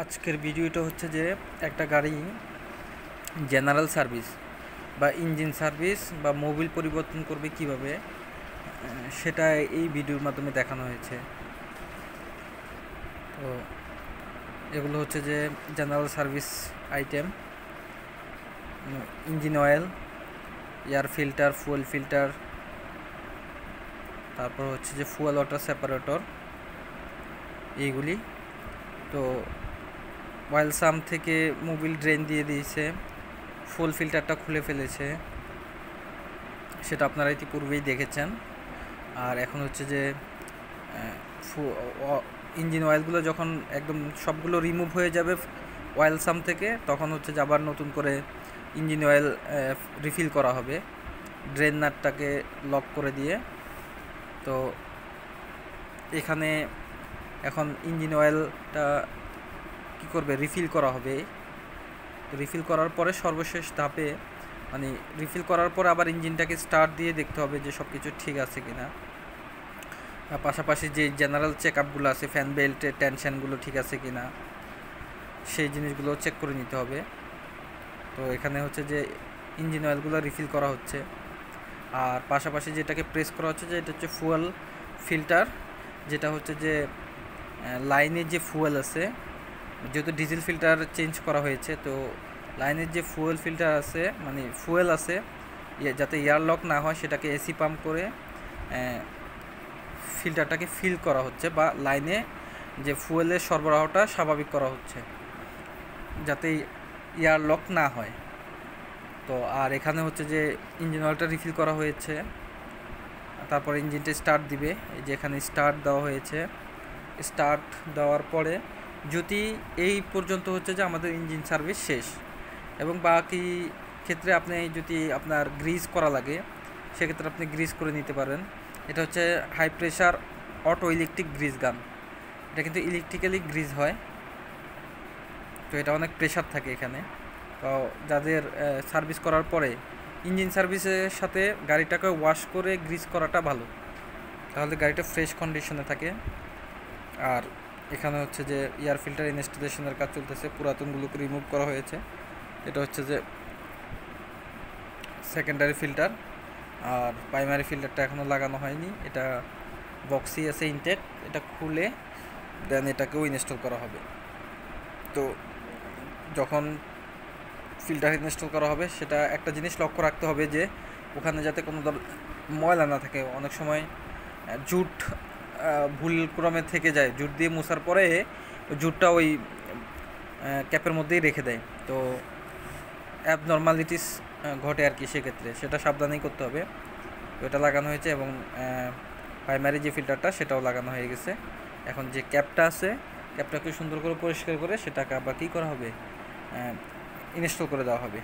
আজকের ভিডিওটা হচ্ছে যে একটা গাড়ি জেনারেল সার্ভিস বা ইঞ্জিন সার্ভিস বা মোবিল পরিবর্তন করবে কিভাবে সেটা এই ভিডিওর মাধ্যমে দেখানো হয়েছে। তো এগুলো হচ্ছে যে general service item, engine oil, air filter, fuel filter, তারপর হচ্ছে যে ফুয়েল ওয়াটার সেপারেটর এইগুলি। তো অয়েল সাম থেকে মোবিল ড্রেন দিয়ে দিয়েছে, ফুল ফিল্টারটা খুলে ফেলেছে, সেটা আপনারা ইতিপূর্বেই দেখেছেন। আর এখন হচ্ছে যে ইঞ্জিন অয়েলগুলো যখন একদম সবগুলো রিমুভ হয়ে যাবে অয়েল সাম থেকে, তখন হচ্ছে যে আবার নতুন করে ইঞ্জিন অয়েল রিফিল করা হবে ড্রেন নাটটাকে লক করে দিয়ে। তো এখানে এখন ইঞ্জিন অয়েলটা কী করবে, রিফিল করা হবে। রিফিল করার পরে সর্বশেষ ধাপে মানে রিফিল করার পর আবার ইঞ্জিনটাকে স্টার্ট দিয়ে দেখতে হবে যে সব কিছু ঠিক আছে কি না। পাশাপাশি যে জেনারেল চেক আপগুলো আছে, ফ্যান বেল্টের টেনশনগুলো ঠিক আছে কি না, সেই জিনিসগুলো চেক করে নিতে হবে। তো এখানে হচ্ছে যে ইঞ্জিন অয়েলগুলো রিফিল করা হচ্ছে, আর পাশাপাশি যেটাকে প্রেস করা হচ্ছে যে এটা হচ্ছে ফুয়েল ফিল্টার, যেটা হচ্ছে যে লাইনের যে ফুয়েল আছে, যেহেতু ডিজেল ফিল্টার চেঞ্জ করা হয়েছে, তো লাইনের যে ফুয়েল ফিল্টার আছে মানে ফুয়েল আছে যাতে এয়ার লক না হয়, সেটাকে এসি পাম্প করে ফিল্টারটাকে ফিল করা হচ্ছে, বা লাইনে যে ফুয়েলের সরবরাহটা স্বাভাবিক করা হচ্ছে যাতে এয়ার লক না হয়। তো আর এখানে হচ্ছে যে ইঞ্জিন অয়েলটা রিফিল করা হয়েছে, তারপর ইঞ্জিনটা স্টার্ট দিবে। এই যে এখানে স্টার্ট দেওয়া হয়েছে। স্টার্ট দেওয়ার পরে যদি এই পর্যন্ত হচ্ছে যে আমাদের ইঞ্জিন সার্ভিস শেষ, এবং বাকি ক্ষেত্রে আপনি যদি আপনার গ্রিজ করা লাগে সেক্ষেত্রে আপনি গ্রিজ করে নিতে পারেন। এটা হচ্ছে high pressure auto electric grease gun. এটা কিন্তু ইলেকট্রিক্যালি গ্রিজ হয়, তো এটা অনেক প্রেশার থাকে এখানে। তো যাদের সার্ভিস করার পরে ইঞ্জিন সার্ভিসের সাথে গাড়িটাকে ওয়াশ করে গ্রিজ করাটা ভালো, তাহলে গাড়িটা ফ্রেশ কন্ডিশনে থাকে। আর এখানে হচ্ছে যে এয়ার ফিল্টার ইনস্টলেশনের কাজ চলতেছে, পুরাতনগুলোকে রিমুভ করা হয়েছে। এটা হচ্ছে যে সেকেন্ডারি ফিল্টার, আর প্রাইমারি ফিল্টারটা এখনও লাগানো হয়নি, এটা বক্সই আছে ইনটেক। এটা খুলে দেন এটাকেও ইনস্টল করা হবে। তো যখন ফিল্টার ইনস্টল করা হবে সেটা একটা জিনিস লক্ষ্য রাখতে হবে যে ওখানে যাতে কোনো ময়লা না থাকে। অনেক সময় জুট ভুলক্রমে থেকে যায়, জুট দিয়ে মোছার পরে জুটটা ওই ক্যাপের মধ্যেই রেখে দেয়, তো অ্যাবনর্মালিটিস ঘটে আর কি। সেক্ষেত্রে সেটা সাবধানেই করতে হবে। তো এটা লাগানো হয়েছে, এবং প্রাইমারি যে ফিল্টারটা সেটাও লাগানো হয়ে গেছে। এখন যে ক্যাপটা আছে, ক্যাপটাকে সুন্দর করে পরিষ্কার করে সেটাকে আবার কী করা হবে, ইনস্টল করে দেওয়া হবে।